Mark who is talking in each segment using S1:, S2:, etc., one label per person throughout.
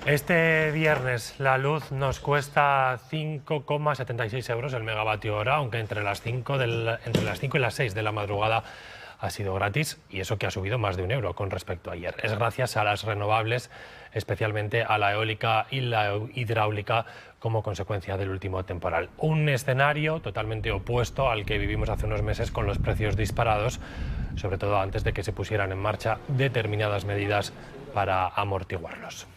S1: Este viernes la luz nos cuesta 5,76 euros el megavatio hora, aunque entre las 5 y las 6 de la madrugada ha sido gratis, y eso que ha subido más de €1 con respecto a ayer. Es gracias a las renovables, especialmente a la eólica y la hidráulica, como consecuencia del último temporal. Un escenario totalmente opuesto al que vivimos hace unos meses, con los precios disparados, sobre todo antes de que se pusieran en marcha determinadas medidas para amortiguarlos.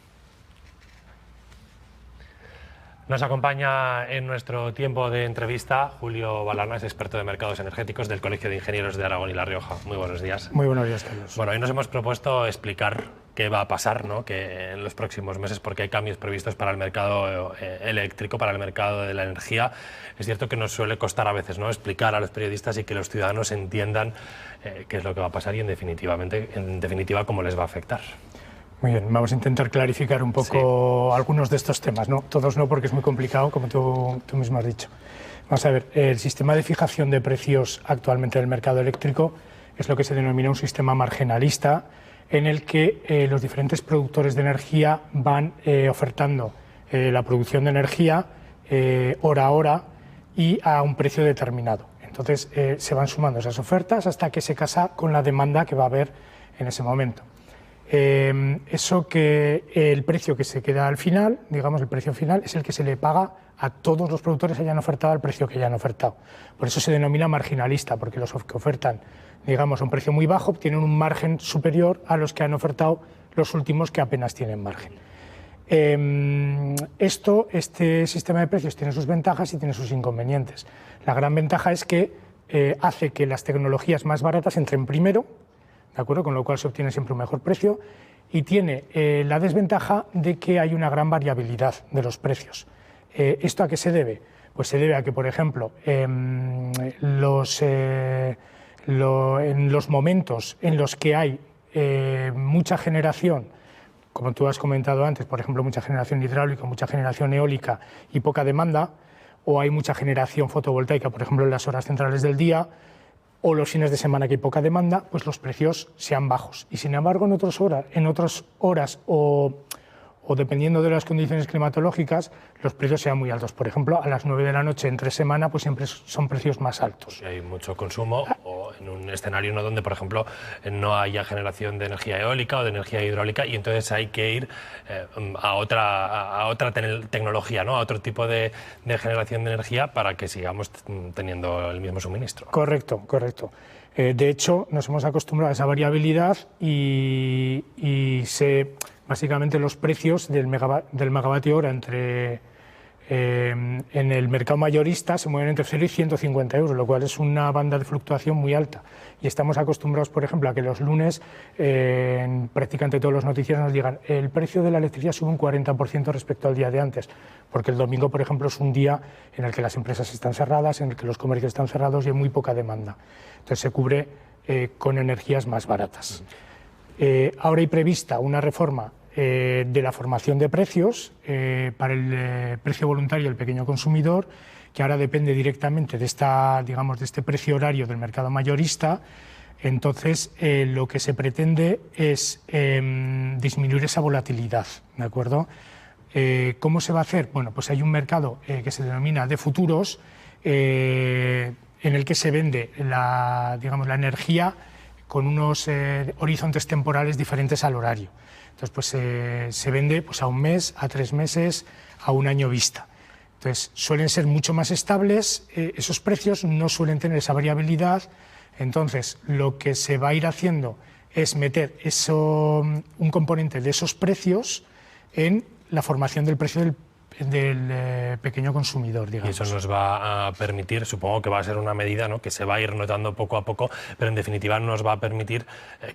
S1: Nos acompaña en nuestro tiempo de entrevista Julio Balana, es experto de mercados energéticos del Colegio de Ingenieros de Aragón y La Rioja. Muy buenos días.
S2: Muy buenos días, Carlos.
S1: Bueno, hoy nos hemos propuesto explicar qué va a pasar, ¿no?, que en los próximos meses, porque hay cambios previstos para el mercado eléctrico, para el mercado de la energía. Es cierto que nos suele costar a veces, ¿no?, explicar a los periodistas y que los ciudadanos entiendan qué es lo que va a pasar y en definitiva cómo les va a afectar.
S2: Muy bien, vamos a intentar clarificar un poco algunos de estos temas, ¿no? Todos no, porque es muy complicado, como tú mismo has dicho. Vamos a ver, el sistema de fijación de precios actualmente del mercado eléctrico es lo que se denomina un sistema marginalista, en el que los diferentes productores de energía van ofertando la producción de energía hora a hora y a un precio determinado. Entonces se van sumando esas ofertas hasta que se casa con la demanda que va a haber en ese momento. Eso que el precio que se queda al final, digamos el precio final, es el que se le paga a todos los productores que hayan ofertado al precio que hayan ofertado. Por eso se denomina marginalista, porque los que ofertan, digamos, a un precio muy bajo tienen un margen superior a los que han ofertado los últimos, que apenas tienen margen. Este sistema de precios tiene sus ventajas y tiene sus inconvenientes. La gran ventaja es que hace que las tecnologías más baratas entren primero, ¿de acuerdo? Con lo cual se obtiene siempre un mejor precio, y tiene la desventaja de que hay una gran variabilidad de los precios. ¿Esto a qué se debe? Pues se debe a que, por ejemplo, en los momentos en los que hay mucha generación, como tú has comentado antes, por ejemplo, mucha generación hidráulica, mucha generación eólica y poca demanda, o hay mucha generación fotovoltaica, por ejemplo, en las horas centrales del día, o los fines de semana que hay poca demanda, pues los precios sean bajos. Y sin embargo, en otras horas o dependiendo de las condiciones climatológicas, los precios sean muy altos. Por ejemplo, a las 9 de la noche entre semana, pues siempre son precios más altos.
S1: Hay mucho consumo, o en un escenario donde, por ejemplo, no haya generación de energía eólica o de energía hidráulica, y entonces hay que ir a otra tecnología, ¿no?, a otro tipo de generación de energía para que sigamos teniendo el mismo suministro.
S2: Correcto, correcto. De hecho, nos hemos acostumbrado a esa variabilidad y básicamente los precios del megavatio hora en el mercado mayorista se mueven entre 0 y 150 euros, lo cual es una banda de fluctuación muy alta. Y estamos acostumbrados, por ejemplo, a que los lunes en prácticamente todos los noticieros nos digan el precio de la electricidad sube un 40% respecto al día de antes, porque el domingo, por ejemplo, es un día en el que las empresas están cerradas, en el que los comercios están cerrados y hay muy poca demanda. Entonces se cubre con energías más baratas. Ahora hay prevista una reforma de la formación de precios para el precio voluntario del pequeño consumidor, que ahora depende directamente de este precio horario del mercado mayorista. Entonces, lo que se pretende es disminuir esa volatilidad, ¿de acuerdo? ¿Cómo se va a hacer? Bueno, pues hay un mercado que se denomina de futuros, en el que se vende la energía con unos horizontes temporales diferentes al horario. Entonces, pues se vende pues, a un mes, a 3 meses, a un año vista. Entonces, suelen ser mucho más estables, esos precios no suelen tener esa variabilidad. Entonces, lo que se va a ir haciendo es meter un componente de esos precios en la formación del precio del pequeño consumidor, digamos.
S1: Y eso nos va a permitir, supongo que va a ser una medida, ¿no?, que se va a ir notando poco a poco, pero en definitiva nos va a permitir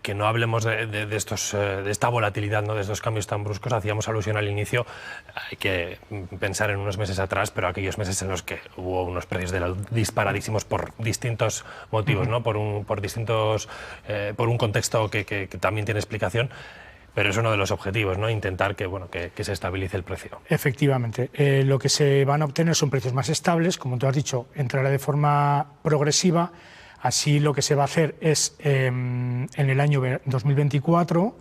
S1: que no hablemos de esta volatilidad, ¿no?, de estos cambios tan bruscos. Hacíamos alusión al inicio, hay que pensar en unos meses atrás, pero aquellos meses en los que hubo unos precios de la luz disparadísimos por distintos motivos, ¿no?, por un contexto que también tiene explicación. Pero es uno de los objetivos, ¿no?, intentar que se estabilice el precio.
S2: Efectivamente. Lo que se van a obtener son precios más estables, como tú has dicho, entrará de forma progresiva. Así lo que se va a hacer es, en el año 2024,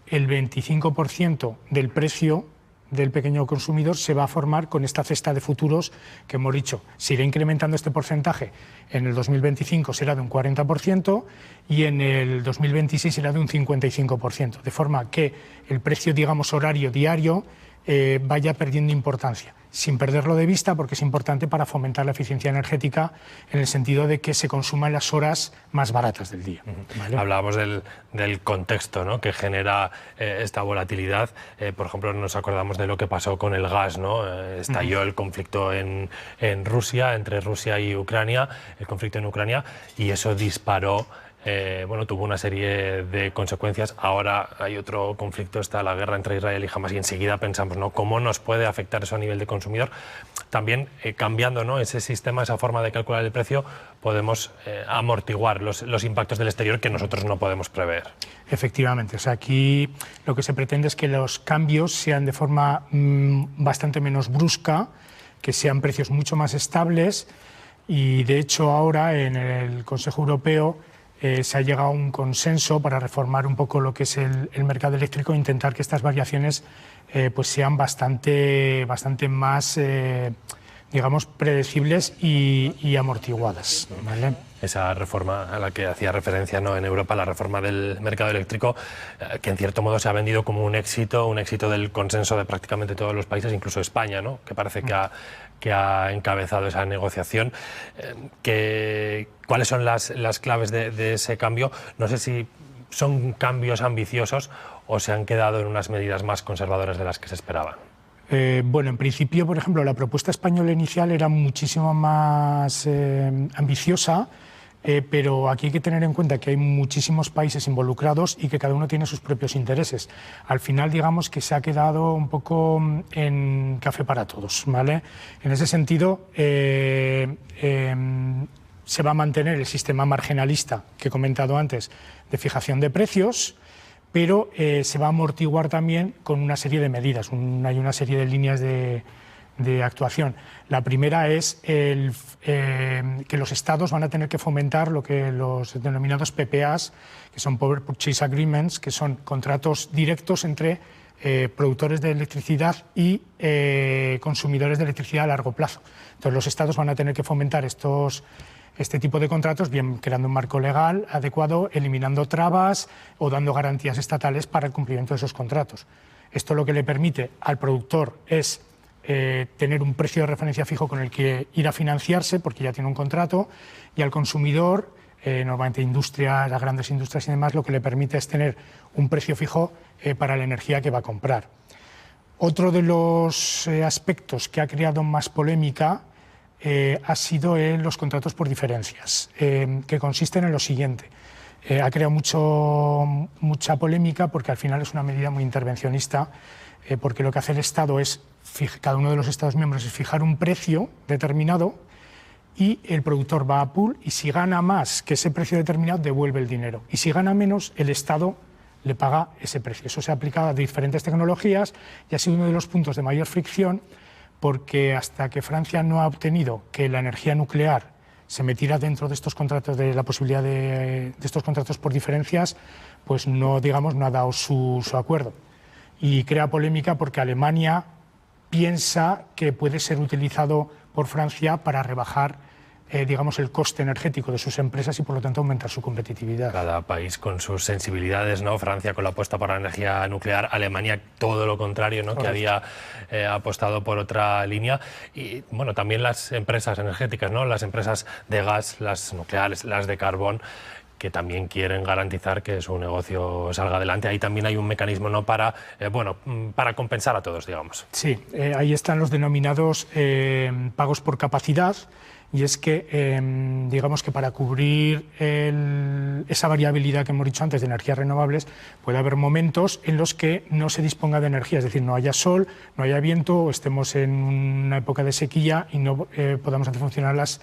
S2: el 25% del precio del pequeño consumidor se va a formar con esta cesta de futuros que hemos dicho. Se irá incrementando este porcentaje. En el 2025 será de un 40% y en el 2026 será de un 55%, de forma que el precio, digamos, horario diario vaya perdiendo importancia, sin perderlo de vista, porque es importante para fomentar la eficiencia energética en el sentido de que se consuman las horas más baratas del día. ¿Vale?
S1: Hablábamos del contexto, ¿no?, que genera esta volatilidad. Por ejemplo, nos acordamos de lo que pasó con el gas, ¿no? Estalló el conflicto en Rusia, entre Rusia y Ucrania, el conflicto en Ucrania, y eso disparó. Bueno, tuvo una serie de consecuencias. Ahora hay otro conflicto, está la guerra entre Israel y Hamas, y enseguida pensamos, ¿no?, cómo nos puede afectar eso a nivel de consumidor. También cambiando, ¿no?, ese sistema, esa forma de calcular el precio, podemos amortiguar los impactos del exterior que nosotros no podemos prever.
S2: Efectivamente, o sea, aquí lo que se pretende es que los cambios sean de forma bastante menos brusca, que sean precios mucho más estables, y de hecho ahora en el Consejo Europeo se ha llegado a un consenso para reformar un poco lo que es el mercado eléctrico e intentar que estas variaciones pues sean bastante más, digamos, predecibles y amortiguadas, ¿vale?
S1: Esa reforma a la que hacía referencia, ¿no?, en Europa, la reforma del mercado eléctrico, que en cierto modo se ha vendido como un éxito del consenso de prácticamente todos los países, incluso España, ¿no?, que parece que ha encabezado esa negociación. ¿Cuáles son las claves de ese cambio? No sé si son cambios ambiciosos o se han quedado en unas medidas más conservadoras de las que se esperaban.
S2: Bueno, en principio, por ejemplo, la propuesta española inicial era muchísimo más ambiciosa, pero aquí hay que tener en cuenta que hay muchísimos países involucrados y que cada uno tiene sus propios intereses. Al final, digamos que se ha quedado un poco en café para todos, ¿vale? En ese sentido, se va a mantener el sistema marginalista que he comentado antes de fijación de precios, pero se va a amortiguar también con una serie de medidas. Hay una serie de líneas de actuación. La primera es que los estados van a tener que fomentar lo que los denominados PPAs, que son Power Purchase Agreements, que son contratos directos entre productores de electricidad y consumidores de electricidad a largo plazo. Entonces los estados van a tener que fomentar este tipo de contratos, bien creando un marco legal adecuado, eliminando trabas o dando garantías estatales para el cumplimiento de esos contratos. Esto lo que le permite al productor es tener un precio de referencia fijo con el que ir a financiarse, porque ya tiene un contrato, y al consumidor, normalmente industrias, las grandes industrias y demás, lo que le permite es tener un precio fijo para la energía que va a comprar. Otro de los aspectos que ha creado más polémica ha sido en los contratos por diferencias, que consisten en lo siguiente. Ha creado mucha polémica porque al final es una medida muy intervencionista, porque lo que hace el Estado es, cada uno de los Estados miembros, es fijar un precio determinado y el productor va a pool y si gana más que ese precio determinado devuelve el dinero. Y si gana menos, el Estado le paga ese precio. Eso se ha aplicado a diferentes tecnologías y ha sido uno de los puntos de mayor fricción, porque hasta que Francia no ha obtenido que la energía nuclear se metiera dentro de estos contratos, de la posibilidad de estos contratos por diferencias, pues no ha dado su acuerdo. Y crea polémica porque Alemania piensa que puede ser utilizado por Francia para rebajar el coste energético de sus empresas y por lo tanto aumentar su competitividad.
S1: Cada país con sus sensibilidades, ¿no? Francia con la apuesta por la energía nuclear, Alemania todo lo contrario, ¿no?, que había apostado por otra línea. Y bueno, también las empresas energéticas, ¿no?, las empresas de gas, las nucleares, las de carbón, que también quieren garantizar que su negocio salga adelante. Ahí también hay un mecanismo, ¿no?, para compensar a todos, digamos.
S2: Sí, ahí están los denominados pagos por capacidad, y es que, digamos que para cubrir esa variabilidad que hemos dicho antes de energías renovables, puede haber momentos en los que no se disponga de energía, es decir, no haya sol, no haya viento, o estemos en una época de sequía y no podamos hacer funcionar las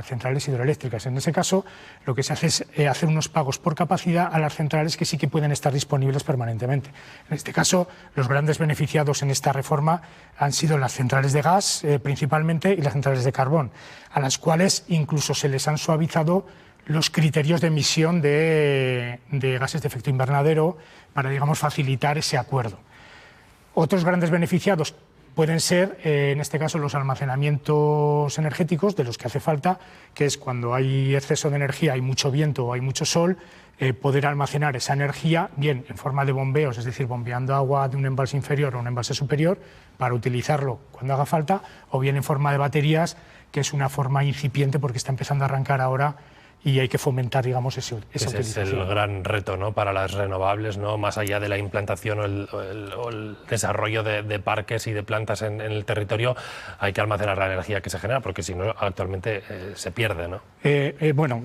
S2: centrales hidroeléctricas. En ese caso, lo que se hace es hacer unos pagos por capacidad a las centrales que sí que pueden estar disponibles permanentemente. En este caso, los grandes beneficiados en esta reforma han sido las centrales de gas, principalmente, y las centrales de carbón, a las cuales incluso se les han suavizado los criterios de emisión de gases de efecto invernadero para, digamos, facilitar ese acuerdo. Otros grandes beneficiados pueden ser, en este caso, los almacenamientos energéticos de los que hace falta, que es cuando hay exceso de energía, hay mucho viento o hay mucho sol, poder almacenar esa energía, bien en forma de bombeos, es decir, bombeando agua de un embalse inferior a un embalse superior, para utilizarlo cuando haga falta, o bien en forma de baterías, que es una forma incipiente porque está empezando a arrancar ahora y hay que fomentar, digamos, esa utilización.
S1: Ese es el gran reto, ¿no?, para las renovables, ¿no?, más allá de la implantación o el desarrollo de parques y de plantas en el territorio, hay que almacenar la energía que se genera, porque si no, actualmente se pierde, ¿no?
S2: Bueno,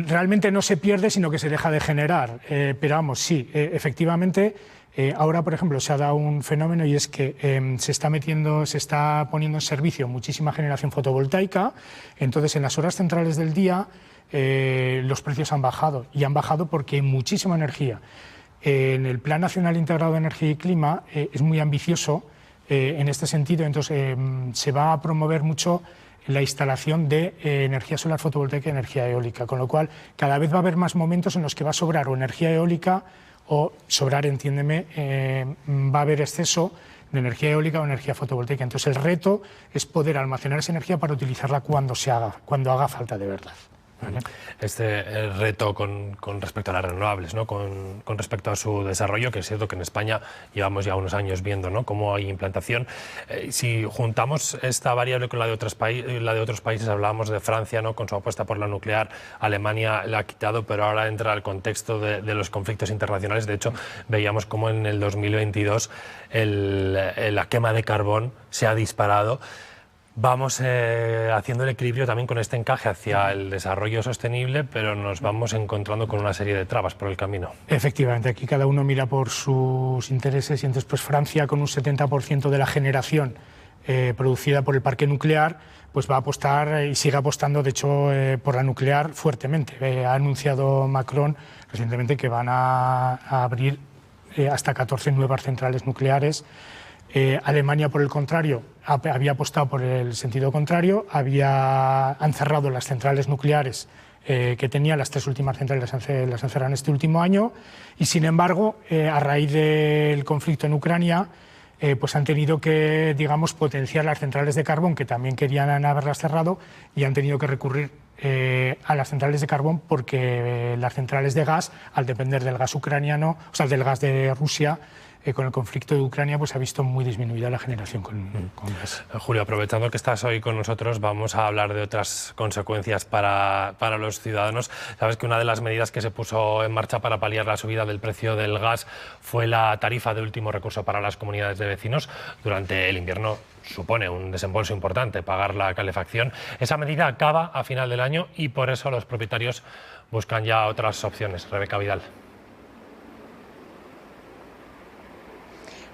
S2: realmente no se pierde, sino que se deja de generar, pero vamos, sí, efectivamente. Ahora, por ejemplo, se ha dado un fenómeno y es que se está poniendo en servicio muchísima generación fotovoltaica. Entonces, en las horas centrales del día los precios han bajado, y han bajado porque hay muchísima energía. En el Plan Nacional Integrado de Energía y Clima es muy ambicioso en este sentido, entonces se va a promover mucho la instalación de energía solar fotovoltaica y energía eólica, con lo cual cada vez va a haber más momentos en los que va a sobrar o energía eólica o sobrar, entiéndeme, va a haber exceso de energía eólica o energía fotovoltaica. Entonces el reto es poder almacenar esa energía para utilizarla cuando haga falta de verdad. ¿Vale?
S1: Este reto con respecto a las renovables, ¿no?, con respecto a su desarrollo, que es cierto que en España llevamos ya unos años viendo, ¿no?, cómo hay implantación. Si juntamos esta variable con la de otros países, hablábamos de Francia, ¿no?, con su apuesta por la nuclear, Alemania la ha quitado, pero ahora entra el contexto de los conflictos internacionales. De hecho, veíamos cómo en el 2022 la quema de carbón se ha disparado. Vamos haciendo el equilibrio también con este encaje hacia el desarrollo sostenible, pero nos vamos encontrando con una serie de trabas por el camino.
S2: Efectivamente, aquí cada uno mira por sus intereses y entonces pues Francia, con un 70% de la generación producida por el parque nuclear, pues va a apostar y sigue apostando, de hecho, por la nuclear fuertemente. Ha anunciado Macron recientemente que van a abrir hasta 14 nuevas centrales nucleares. Alemania, por el contrario, había apostado por el sentido contrario, han cerrado las centrales nucleares que tenía, las 3 últimas centrales las han cerrado en este último año, y sin embargo, a raíz del conflicto en Ucrania, pues han tenido que, digamos, potenciar las centrales de carbón, que también querían haberlas cerrado, y han tenido que recurrir a las centrales de carbón porque las centrales de gas, al depender del gas ucraniano, o sea, del gas de Rusia, con el conflicto de Ucrania, pues ha visto muy disminuida la generación con gas.
S1: Julio, aprovechando que estás hoy con nosotros, vamos a hablar de otras consecuencias para los ciudadanos. Sabes que una de las medidas que se puso en marcha para paliar la subida del precio del gas fue la tarifa de último recurso para las comunidades de vecinos. Durante el invierno supone un desembolso importante pagar la calefacción. Esa medida acaba a final del año y por eso los propietarios buscan ya otras opciones. Rebeca Vidal.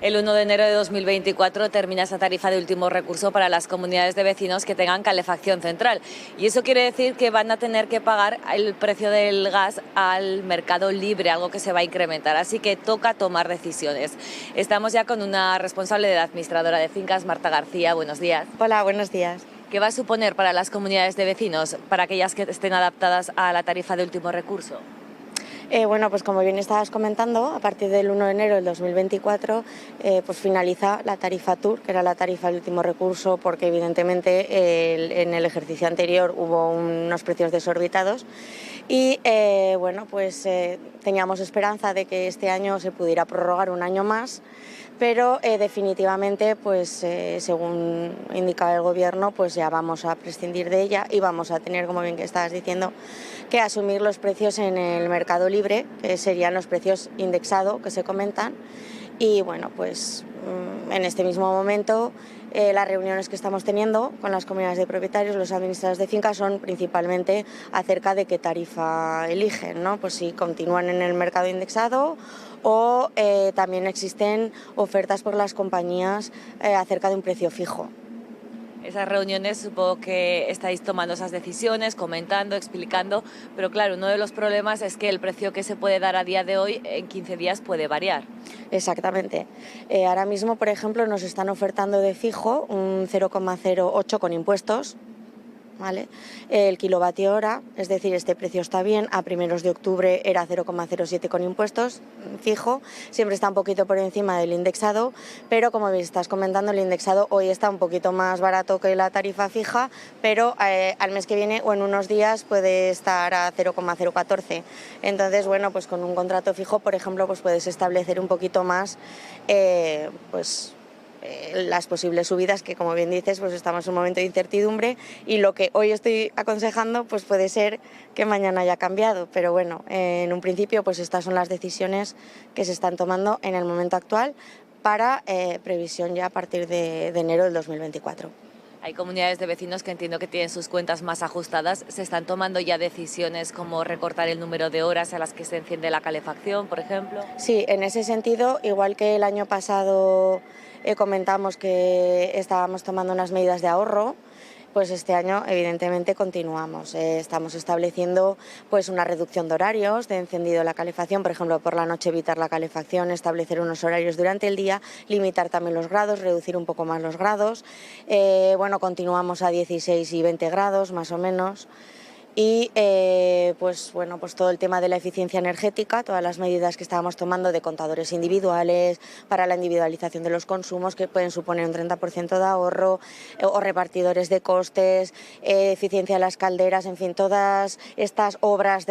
S3: El 1 de enero de 2024 termina esa tarifa de último recurso para las comunidades de vecinos que tengan calefacción central. Y eso quiere decir que van a tener que pagar el precio del gas al mercado libre, algo que se va a incrementar. Así que toca tomar decisiones. Estamos ya con una responsable de la administradora de fincas, Marta García. Buenos días.
S4: Hola, buenos días.
S3: ¿Qué va a suponer para las comunidades de vecinos, para aquellas que estén adaptadas a la tarifa de último recurso?
S4: Bueno, pues como bien estabas comentando, a partir del 1 de enero del 2024 pues finaliza la tarifa TUR, que era la tarifa de último recurso, porque evidentemente en el ejercicio anterior hubo unos precios desorbitados y bueno, pues teníamos esperanza de que este año se pudiera prorrogar un año más, pero definitivamente, pues según indicaba el Gobierno, pues ya vamos a prescindir de ella y vamos a tener, como bien que estabas diciendo, que asumir los precios en el mercado libre, que serían los precios indexados que se comentan. Y bueno, pues en este mismo momento las reuniones que estamos teniendo con las comunidades de propietarios, los administradores de fincas, son principalmente acerca de qué tarifa eligen, ¿no? Pues si continúan en el mercado indexado o también existen ofertas por las compañías acerca de un precio fijo.
S3: Esas reuniones supongo que estáis tomando esas decisiones, comentando, explicando, pero claro, uno de los problemas es que el precio que se puede dar a día de hoy en 15 días puede variar.
S4: Exactamente. Ahora mismo, por ejemplo, nos están ofertando de fijo un 0,08 con impuestos, ¿vale? El kilovatio hora, es decir, este precio está bien, a primeros de octubre era 0,07 con impuestos, fijo, siempre está un poquito por encima del indexado, pero como estás comentando, el indexado hoy está un poquito más barato que la tarifa fija, pero al mes que viene o en unos días puede estar a 0,014. Entonces, bueno, pues con un contrato fijo, por ejemplo, pues puedes establecer un poquito más, las posibles subidas, que como bien dices, pues estamos en un momento de incertidumbre y lo que hoy estoy aconsejando pues puede ser que mañana haya cambiado, pero bueno, en un principio pues estas son las decisiones que se están tomando en el momento actual para previsión ya a partir de enero del 2024.
S3: Hay comunidades de vecinos que entiendo que tienen sus cuentas más ajustadas. ¿Se están tomando ya decisiones como recortar el número de horas a las que se enciende la calefacción, por ejemplo?
S4: Sí, en ese sentido, igual que el año pasado comentamos que estábamos tomando unas medidas de ahorro, pues este año evidentemente continuamos. Estamos estableciendo pues una reducción de horarios de encendido de la calefacción, por ejemplo por la noche evitar la calefacción, establecer unos horarios durante el día, limitar también los grados, reducir un poco más los grados. Bueno, continuamos a 16 y 20 grados más o menos. Y pues todo el tema de la eficiencia energética, todas las medidas que estábamos tomando de contadores individuales para la individualización de los consumos que pueden suponer un 30% de ahorro, o repartidores de costes, eficiencia de las calderas, en fin, todas estas obras,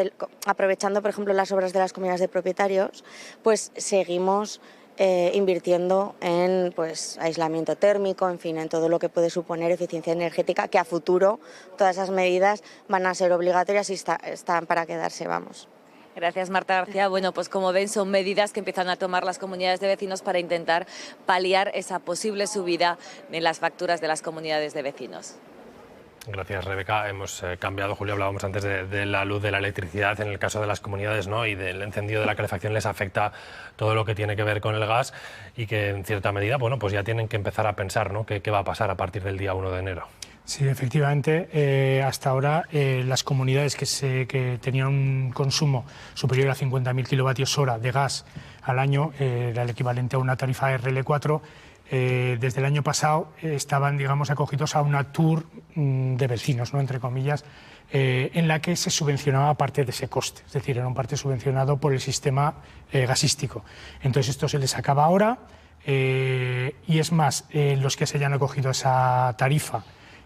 S4: aprovechando por ejemplo las obras de las comunidades de propietarios, pues seguimos invirtiendo en aislamiento térmico, en fin, en todo lo que puede suponer eficiencia energética, que a futuro todas esas medidas van a ser obligatorias y están para quedarse, vamos.
S3: Gracias, Marta García. Bueno, pues como ven, son medidas que empiezan a tomar las comunidades de vecinos para intentar paliar esa posible subida en las facturas de las comunidades de vecinos.
S1: Gracias, Rebeca. Hemos cambiado, Julio, hablábamos antes de la luz, de la electricidad, en el caso de las comunidades, ¿no? Y del encendido de la calefacción les afecta todo lo que tiene que ver con el gas y que en cierta medida, bueno, pues ya tienen que empezar a pensar, ¿no? ¿Qué va a pasar a partir del día 1 de enero?
S2: Sí, efectivamente, hasta ahora las comunidades que tenían un consumo superior a 50.000 kilovatios hora de gas al año, era el equivalente a una tarifa RL4, desde el año pasado estaban, digamos, acogidos a una tour de vecinos, ¿no?, entre comillas, en la que se subvencionaba parte de ese coste, es decir, era un parte subvencionado por el sistema gasístico. Entonces esto se les acaba ahora y es más, los que se hayan acogido a esa tarifa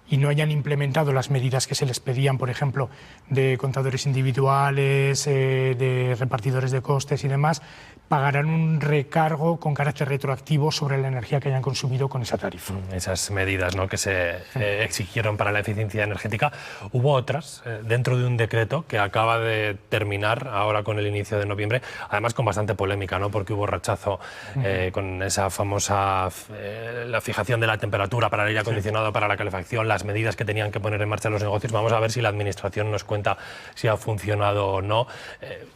S2: y no hayan implementado las medidas que se les pedían, por ejemplo, de contadores individuales, de repartidores de costes y demás, pagarán un recargo con carácter retroactivo sobre la energía que hayan consumido con esa tarifa.
S1: Esas medidas, ¿no?, que se exigieron para la eficiencia energética. Hubo otras dentro de un decreto que acaba de terminar ahora con el inicio de noviembre, además con bastante polémica, ¿no?, porque hubo rechazo con esa famosa la fijación de la temperatura para el aire acondicionado, para la calefacción, las medidas que tenían que poner en marcha los negocios. Vamos a ver si la Administración nos cuenta si ha funcionado o no.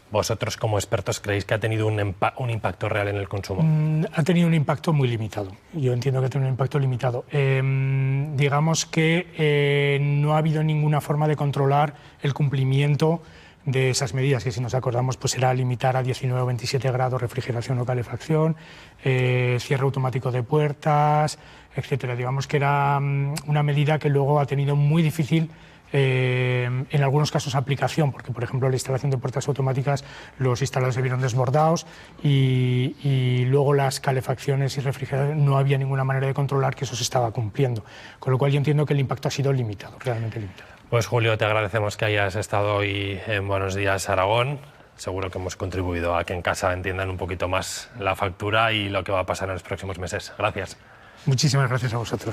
S1: Vosotros, como expertos, ¿creéis que ha tenido un impacto real en el consumo?
S2: Ha tenido un impacto muy limitado. Yo entiendo que ha tenido un impacto limitado. Digamos que no ha habido ninguna forma de controlar el cumplimiento de esas medidas, que si nos acordamos pues era limitar a 19 o 27 grados refrigeración o calefacción, cierre automático de puertas, etcétera. Digamos que era una medida que luego ha tenido muy difícil en algunos casos aplicación, porque por ejemplo la instalación de puertas automáticas, los instaladores se vieron desbordados y luego las calefacciones y refrigeración no había ninguna manera de controlar que eso se estaba cumpliendo, con lo cual yo entiendo que el impacto ha sido limitado, realmente limitado.
S1: Pues Julio, te agradecemos que hayas estado hoy en Buenos Días Aragón. Seguro que hemos contribuido a que en casa entiendan un poquito más la factura y lo que va a pasar en los próximos meses. Gracias.
S2: Muchísimas gracias a vosotros.